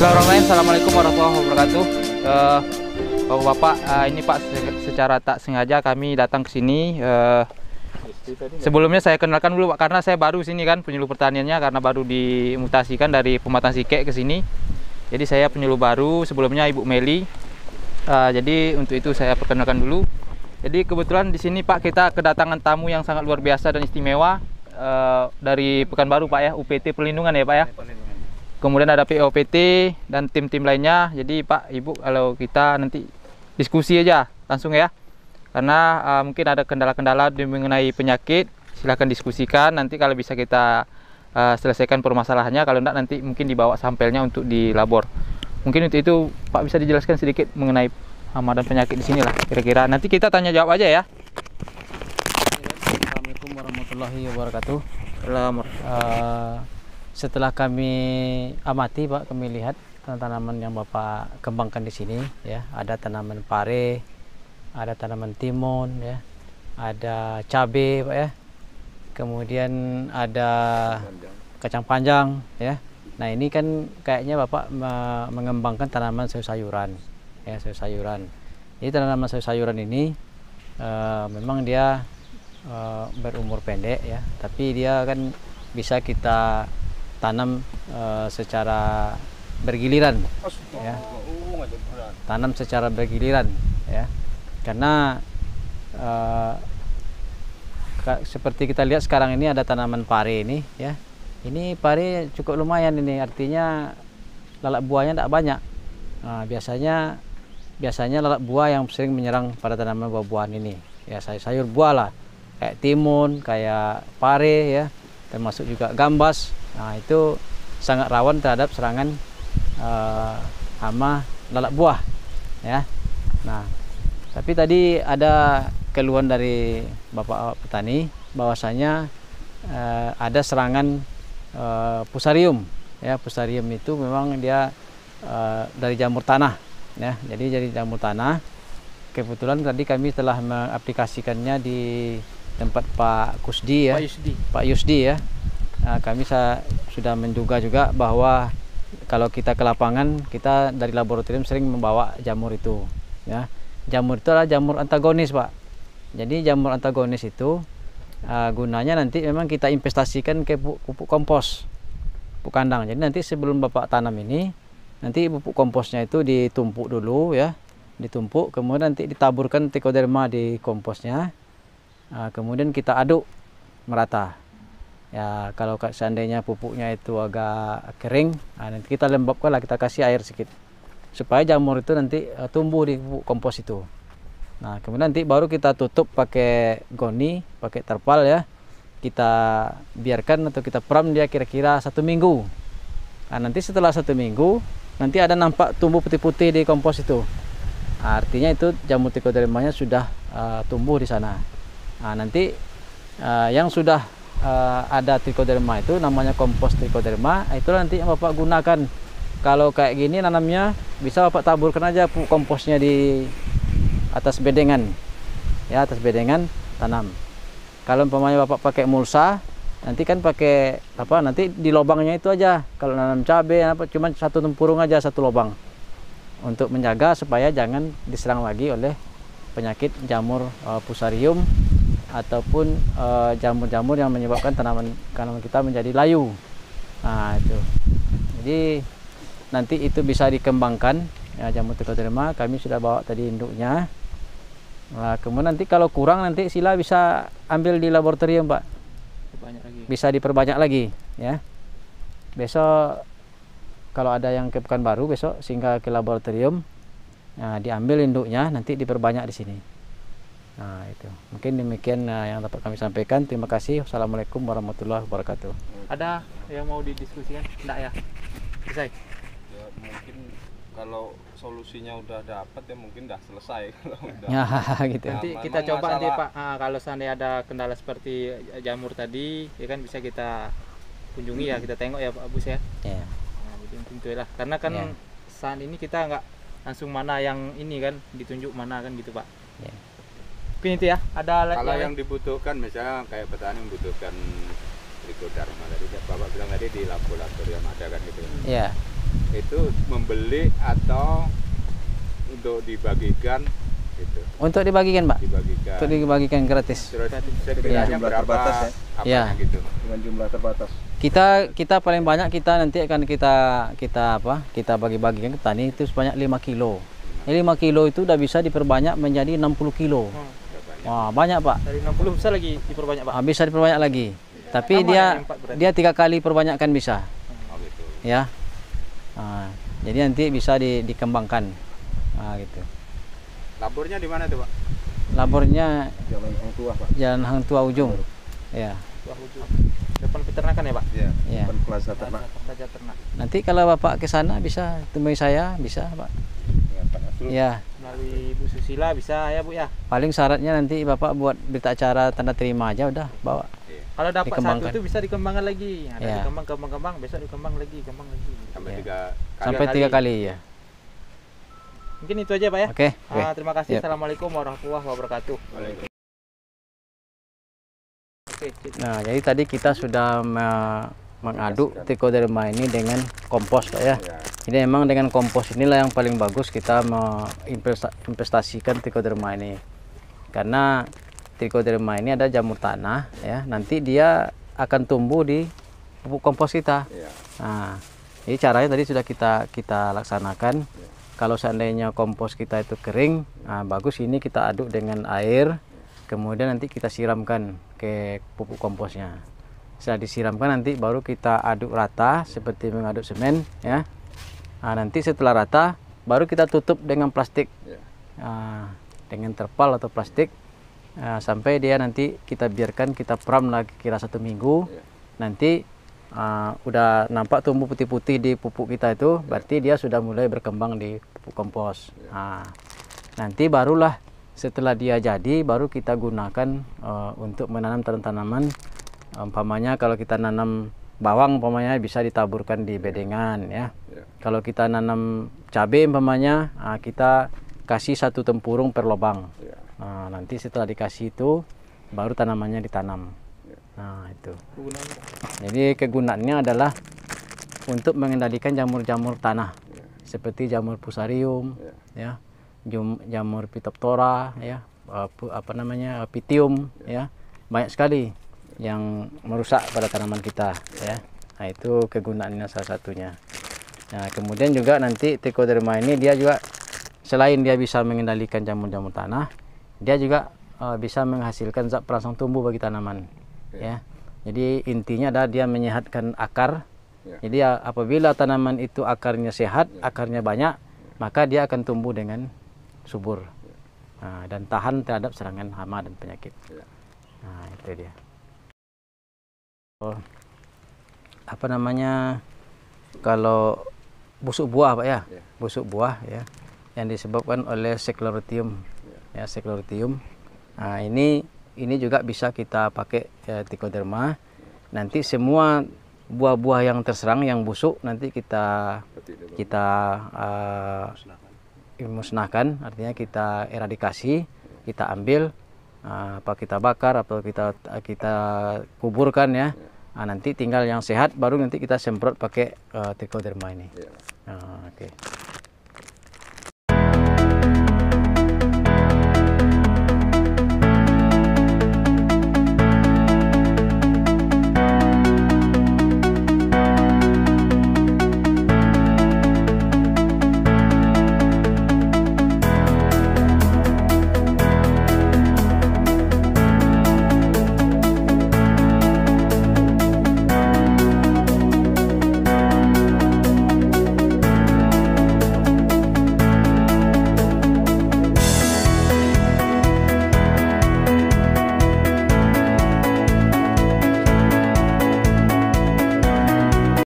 Bismillahirrahmanirrahim. Assalamualaikum warahmatullahi wabarakatuh. Bapak, ini Pak, secara tak sengaja kami datang ke sini. Sebelumnya saya kenalkan dulu Pak, karena saya baru sini kan penyuluh pertaniannya, karena baru dimutasikan dari Pematang Sikek ke sini. Jadi saya penyuluh baru, sebelumnya Ibu Meli. Jadi untuk itu saya perkenalkan dulu. Jadi kebetulan di sini Pak, kita kedatangan tamu yang sangat luar biasa dan istimewa dari Pekanbaru Pak ya, UPT Perlindungan ya Pak ya. Kemudian ada POPT dan tim-tim lainnya. Jadi Pak, Ibu, kalau kita nanti diskusi aja langsung ya. Karena mungkin ada kendala-kendala mengenai penyakit, silahkan diskusikan. Nanti kalau bisa kita selesaikan permasalahannya. Kalau enggak, nanti mungkin dibawa sampelnya untuk di labor. Mungkin untuk itu Pak bisa dijelaskan sedikit mengenai hama dan penyakit di sini lah. Kira-kira nanti kita tanya jawab aja ya. Assalamualaikum warahmatullahi wabarakatuh. Setelah kami amati Pak, kami lihat tanaman yang Bapak kembangkan di sini ya, ada tanaman pare, ada tanaman timun ya, ada cabai Pak ya, kemudian ada kacang panjang ya. Nah ini kan kayaknya Bapak mengembangkan tanaman sayur-sayuran ya, sayur-sayuran. Jadi tanaman sayur-sayuran ini memang dia berumur pendek ya, tapi dia kan bisa kita tanam secara bergiliran ya, tanam secara bergiliran ya, karena seperti kita lihat sekarang ini ada tanaman pare ini ya, ini pare cukup lumayan ini, artinya lalat buahnya tidak banyak. Nah, biasanya lalat buah yang sering menyerang pada tanaman buah-buahan ini ya, sayur buah lah, kayak timun, kayak pare ya, termasuk juga gambas. Nah itu sangat rawan terhadap serangan hama lalat buah ya. Nah tapi tadi ada keluhan dari Bapak petani bahwasanya ada serangan fusarium ya. Fusarium itu memang dia dari jamur tanah ya, jadi dari jamur tanah. Kebetulan tadi kami telah mengaplikasikannya di tempat Pak Kusdi ya, Pak Yusdi ya. Nah, kami sudah menduga juga bahwa kalau kita ke lapangan, kita dari laboratorium sering membawa jamur itu ya. Jamur itu adalah jamur antagonis Pak. Jadi jamur antagonis itu gunanya nanti memang kita investasikan ke pupuk kompos, pupuk kandang. Jadi nanti sebelum Bapak tanam ini, nanti pupuk komposnya itu ditumpuk dulu ya, ditumpuk, kemudian nanti ditaburkan trichoderma di komposnya. Kemudian kita aduk merata ya. Kalau seandainya pupuknya itu agak kering, nanti kita lembabkan lah, kita kasih air sedikit supaya jamur itu nanti tumbuh di pupuk kompos itu. Nah kemudian nanti baru kita tutup pakai goni, pakai terpal ya, kita biarkan atau kita peram dia kira-kira 1 minggu. Nah nanti setelah 1 minggu nanti ada nampak tumbuh putih-putih di kompos itu. Nah, artinya itu jamur trichodermanya sudah tumbuh di sana. Nah nanti yang sudah ada trichoderma itu namanya kompos trichoderma, itu nanti yang Bapak gunakan. Kalau kayak gini nanamnya bisa Bapak taburkan aja pupuk komposnya di atas bedengan ya, atas bedengan tanam. Kalau umpamanya Bapak pakai mulsa, nanti kan pakai apa, nanti di lubangnya itu aja. Kalau nanam cabai apa, cuma 1 tempurung aja, 1 lubang, untuk menjaga supaya jangan diserang lagi oleh penyakit jamur fusarium ataupun jamur-jamur yang menyebabkan tanaman kita menjadi layu. Nah itu, jadi nanti itu bisa dikembangkan ya, jamur trichoderma. Kami sudah bawa tadi induknya. Nah, kemudian nanti kalau kurang, nanti sila bisa ambil di laboratorium Pak, bisa diperbanyak lagi ya. Besok kalau ada yang ke Pekanbaru, besok singgah ke laboratorium, nah, diambil induknya, nanti diperbanyak di sini. Nah itu mungkin demikian yang dapat kami sampaikan. Terima kasih. Wassalamualaikum warahmatullahi wabarakatuh. Ada yang mau didiskusikan? Enggak ya? Selesai? Ya, mungkin kalau solusinya udah dapat ya mungkin udah selesai. Kalau udah Ya gitu. Nanti kita coba nanti Pak, kalau seandainya ada kendala seperti jamur tadi ya kan, bisa kita kunjungi ya, kita tengok ya Pak Bus ya. Ya. Nah jadi itu lah, karena kan saat ini kita nggak langsung mana yang ini kan, ditunjuk mana kan gitu Pak ya. Mungkin itu ya, ada kalau yang dibutuhkan, misalnya kayak petani membutuhkan trichoderma tadi Bapak bilang tadi di laboratorium ada kan gitu. Iya. itu membeli atau untuk dibagikan gitu. Untuk dibagikan, Pak. Dibagikan. Untuk dibagikan gratis. Terus Iya. sekiranya Jumlah berapa terbatas ya? apanya Iya. gitu. Dengan jumlah terbatas. Kita paling banyak kita nanti akan kita bagi-bagikan ke petani itu sebanyak 5 kilo. 5 kilo itu udah bisa diperbanyak menjadi 60 kilo. Wah, banyak, Pak. Dari 60 bisa lagi diperbanyak, Pak. Bisa diperbanyak lagi. Tapi Sama dia yang 4 berarti. dia 3 kali perbanyakkan bisa. Oh gitu. Ya. Jadi nanti bisa dikembangkan. Gitu. Labornya di mana tuh, Pak? Labornya Jalan Hang Tua, Pak. Jalan Hang Tua Ujung. Ya. Wah, ujung. Depan peternakan ya, Pak? Iya. Iya. Depan Plaza Ternak. Saja ternak. Nanti kalau Bapak ke sana bisa temui saya, bisa, Pak. Dengan Pak Nasrul. Ya. Melalui Bu Susila bisa ya, Bu ya. Paling syaratnya nanti Bapak buat berita acara tanda terima aja udah bawa. Kalau dapat satu Dikembangkan. itu bisa dikembangkan lagi. Ada Ya. dikembang, besok dikembang lagi, kembang lagi. Sampai Iya. 3 kali. Sampai 3 kali ya. Mungkin itu aja, Pak ya. Oke. Terima kasih. Yep. Assalamualaikum warahmatullahi wabarakatuh. Oke, Nah, jadi tadi kita sudah mengaduk trichoderma ini dengan kompos, Pak ya. Ya. Jadi memang dengan kompos inilah yang paling bagus kita menginvestasikan trichoderma ini. Karena trichoderma ini ada jamur tanah ya. Nanti dia akan tumbuh di pupuk kompos kita. Ya. Nah, jadi caranya tadi sudah kita laksanakan. Kalau seandainya kompos kita itu kering, bagus ini kita aduk dengan air. Kemudian nanti kita siramkan ke pupuk komposnya. Setelah disiramkan nanti baru kita aduk rata seperti mengaduk semen ya. Nanti setelah rata baru kita tutup dengan plastik, Ya. dengan terpal atau plastik sampai dia nanti kita biarkan kita peram lagi kira 1 minggu. Ya. Nanti udah nampak tumbuh putih-putih di pupuk kita itu, berarti dia sudah mulai berkembang di pupuk kompos. Nanti barulah setelah dia jadi baru kita gunakan untuk menanam tanaman. Umpamanya kalau kita nanam bawang umpamanya bisa ditaburkan di bedengan ya. Ya. Kalau kita nanam cabai umpamanya kita kasih 1 tempurung per lubang. Ya. Nanti setelah dikasih itu baru tanamannya ditanam. Nah itu. Jadi kegunaannya adalah untuk mengendalikan jamur-jamur tanah seperti jamur fusarium, ya, jamur phytophthora, ya, pitium, ya, banyak sekali yang merusak pada tanaman kita, ya. Nah itu kegunaannya salah satunya. Nah kemudian juga nanti trichoderma ini dia juga selain dia bisa mengendalikan jamur-jamur tanah, dia juga bisa menghasilkan zat perangsang tumbuh bagi tanaman. Ya. Jadi intinya adalah dia menyehatkan akar. Ya. Jadi apabila tanaman itu akarnya sehat, akarnya banyak, maka dia akan tumbuh dengan subur. Dan tahan terhadap serangan hama dan penyakit. Ya. Nah, itu dia. Apa namanya? Kalau busuk buah, Pak ya. Ya. Busuk buah ya yang disebabkan oleh Sclerotium. Ya, Sclerotium. Nah, ini juga bisa kita pakai trichoderma. Nanti semua buah-buah yang terserang yang busuk nanti kita musnahkan, artinya kita eradikasi, kita ambil, apa kita bakar atau kita kuburkan ya. Nanti tinggal yang sehat baru nanti kita semprot pakai trichoderma ini. Oke.